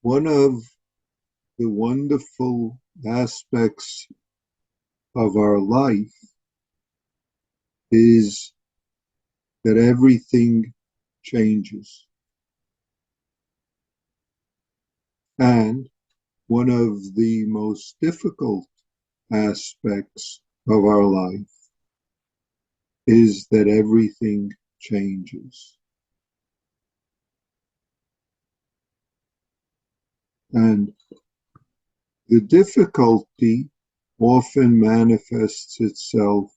One of the wonderful aspects of our life is that everything changes. And one of the most difficult aspects of our life is that everything changes. And the difficulty often manifests itself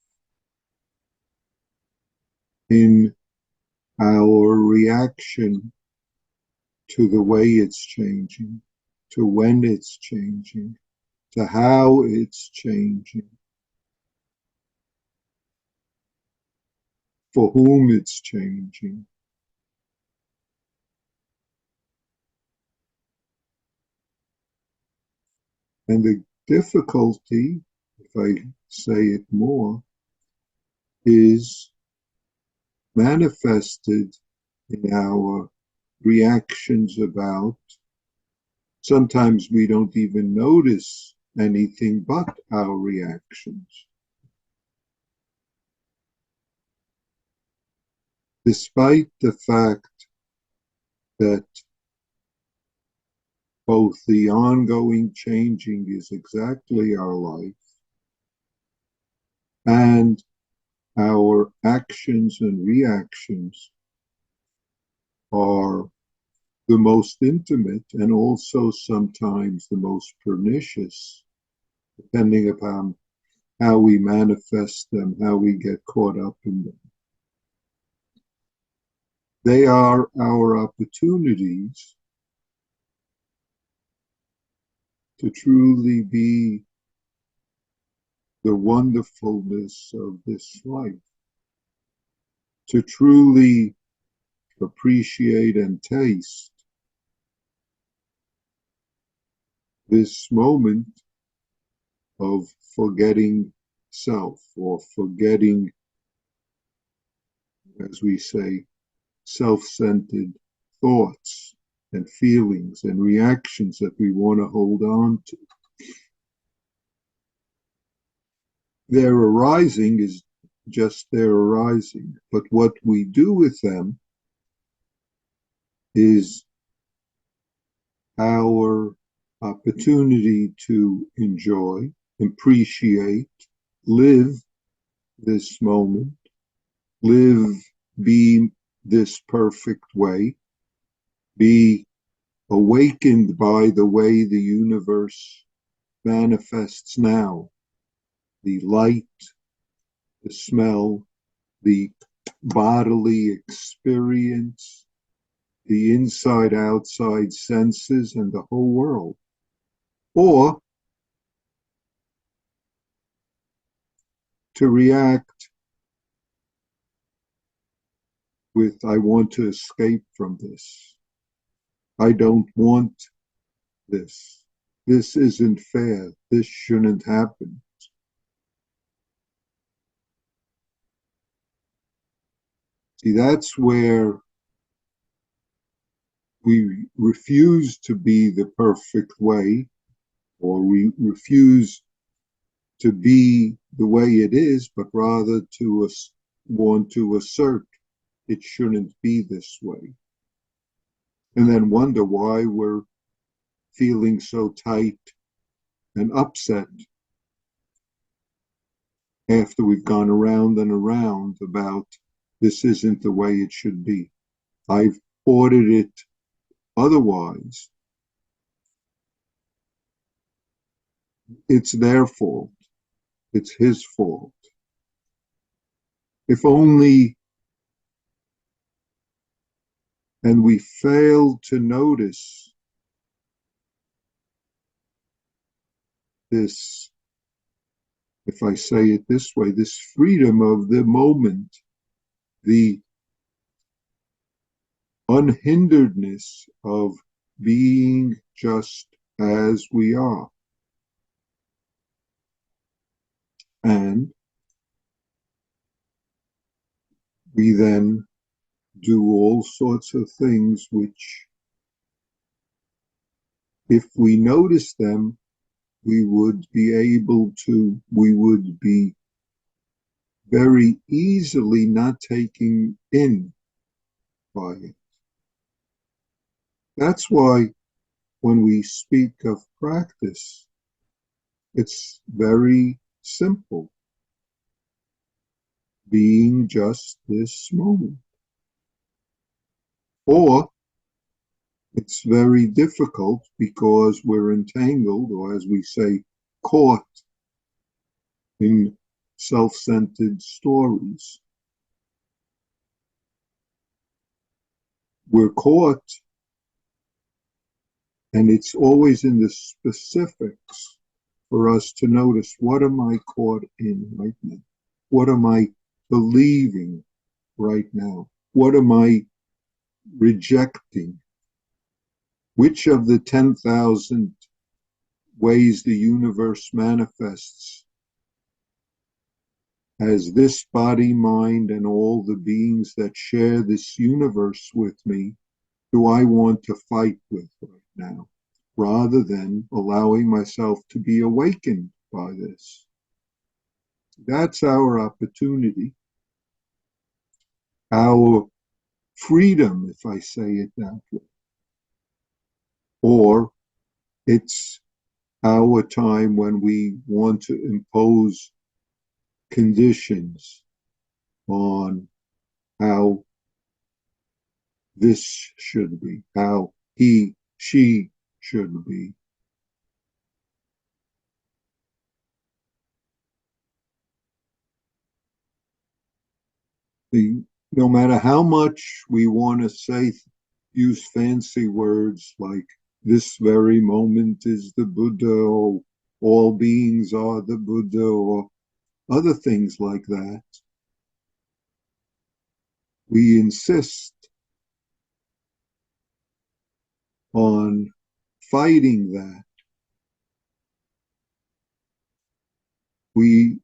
in our reaction to the way it's changing, to when it's changing, to how it's changing, for whom it's changing. And the difficulty, if I say it more, is manifested in our reactions about. Sometimes we don't even notice anything but our reactions. Despite the fact that both the ongoing changing is exactly our life and our actions and reactions are the most intimate and also sometimes the most pernicious, depending upon how we manifest them, how we get caught up in them. They are our opportunities to truly be the wonderfulness of this life, to truly appreciate and taste this moment of forgetting self, or forgetting, as we say, self-centered thoughts and feelings and reactions that we want to hold on to. Their arising is just their arising, but what we do with them is our opportunity to enjoy, appreciate, live this moment, live, be this perfect way, be awakened by the way the universe manifests now, the light, the smell, the bodily experience, the inside-outside senses, and the whole world. Or to react with, I want to escape from this. I don't want this. This isn't fair. This shouldn't happen. See, that's where we refuse to be the perfect way, or we refuse to be the way it is, but rather to want to assert it shouldn't be this way. And then wonder why we're feeling so tight and upset after we've gone around and around about this isn't the way it should be. I've ordered it otherwise. It's their fault. It's his fault. If only, and we fail to notice this, if I say it this way, this freedom of the moment, the unhinderedness of being just as we are. And we then do all sorts of things which If we notice them, we would be very easily not taken in by it. That's why when we speak of practice, it's very simple. Being just this moment. Or it's very difficult because we're entangled, or as we say, caught in self-centered stories. We're caught, and it's always in the specifics for us to notice, what am I caught in right now? What am I believing right now? What am I rejecting? Which of the 10,000 ways the universe manifests as this body, mind, and all the beings that share this universe with me do I want to fight with right now, rather than allowing myself to be awakened by this? That's our opportunity, our freedom, if I say it that way. Or it's our time when we want to impose conditions on how this should be, how he, she should be. No matter how much we want to say, use fancy words like this very moment is the Buddha, or all beings are the Buddha, or other things like that, we insist on fighting that. We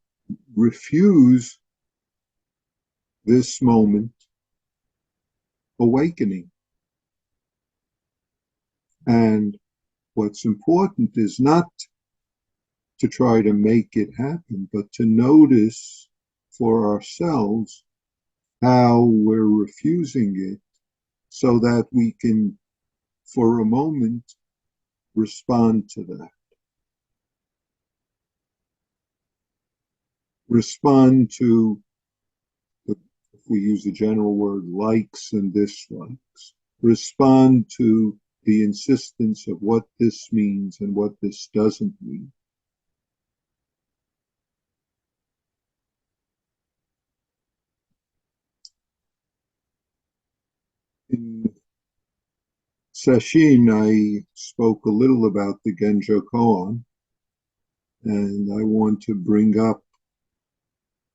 refuse this moment awakening. And what's important is not to try to make it happen, but to notice for ourselves how we're refusing it so that we can, for a moment, respond to that. Respond to, if we use the general word, likes and dislikes. Respond to the insistence of what this means and what this doesn't mean. In Sesshin, I spoke a little about the Genjo Koan, and I want to bring up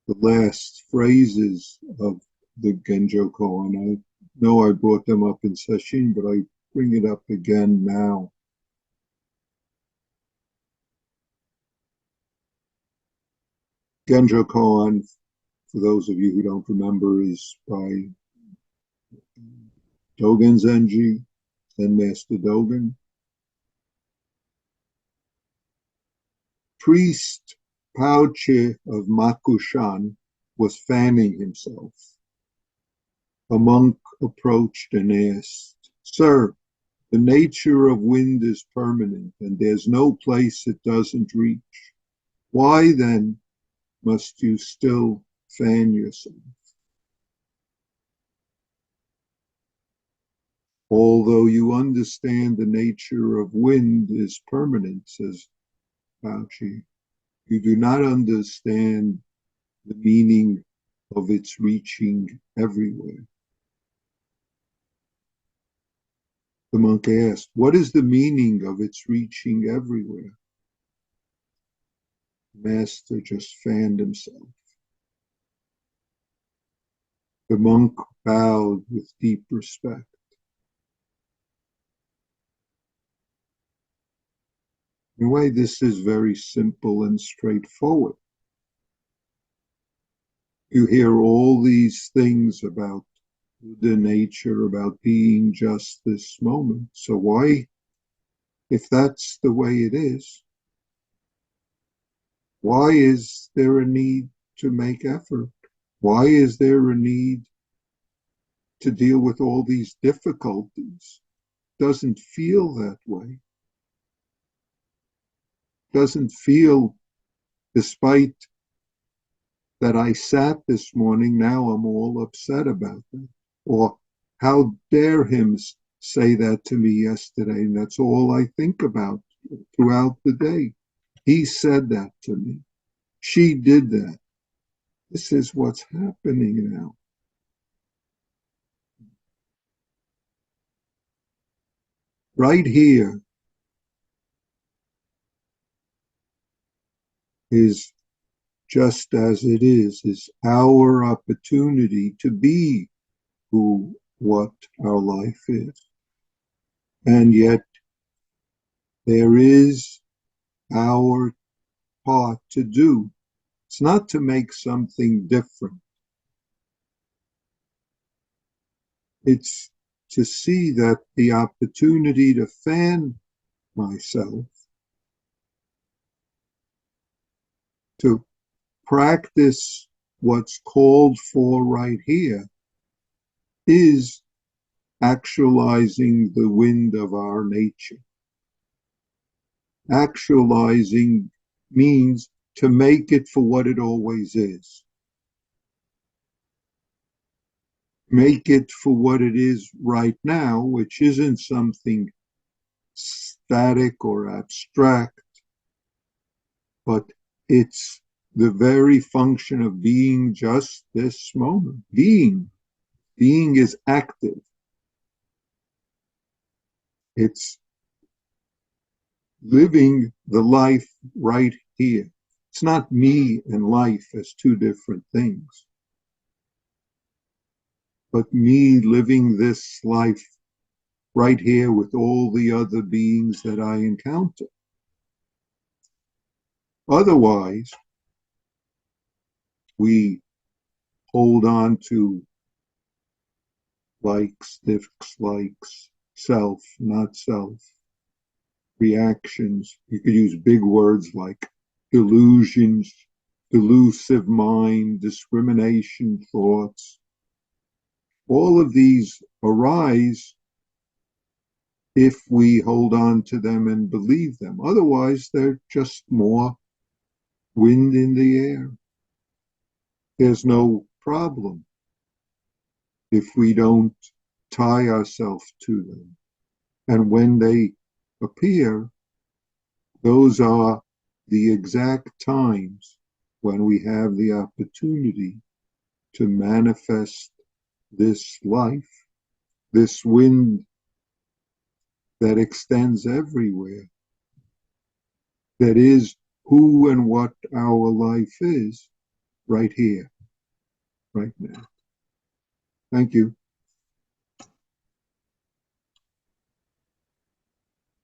the last phrases of the Genjo Koan. I know I brought them up in Sesshin, but I bring it up again now. Genjo Koan, for those of you who don't remember, is by Dogen Zenji, Zen Master Dogen. Priest Paoche of Makushan was fanning himself. A monk approached and asked, "Sir, the nature of wind is permanent, and there's no place it doesn't reach. Why then must you still fan yourself?" Although you understand the nature of wind is permanent, says Fauci, you do not understand the meaning of its reaching everywhere. The monk asked, "What is the meaning of its reaching everywhere?" The master just fanned himself. The monk bowed with deep respect. In a way, this is very simple and straightforward. You hear all these things about the nature, about being just this moment. So why if that's the way it is, why is there a need to make effort? Why is there a need to deal with all these difficulties? Doesn't feel that way. Doesn't feel, despite that I sat this morning, now I'm all upset about that. Or how dare him say that to me yesterday? And that's all I think about throughout the day. He said that to me. She did that. This is what's happening now. Right here is just as it is our opportunity to be what our life is. And yet there is our part to do. It's not to make something different. It's to see that the opportunity to fan myself, to practice what's called for right here, is actualizing the wind of our nature. Actualizing means to make it for what it always is. Make it for what it is right now, which isn't something static or abstract, but it's the very function of being just this moment. Being is active. It's living the life right here. It's not me and life as two different things, but me living this life right here with all the other beings that I encounter. Otherwise, we hold on to likes, dislikes, self, not self, reactions. You could use big words like delusions, delusive mind, discrimination thoughts. All of these arise if we hold on to them and believe them. Otherwise, they're just more wind in the air. There's no problem if we don't tie ourselves to them. And when they appear, those are the exact times when we have the opportunity to manifest this life, this wind that extends everywhere, that is who and what our life is right here, right now. Thank you.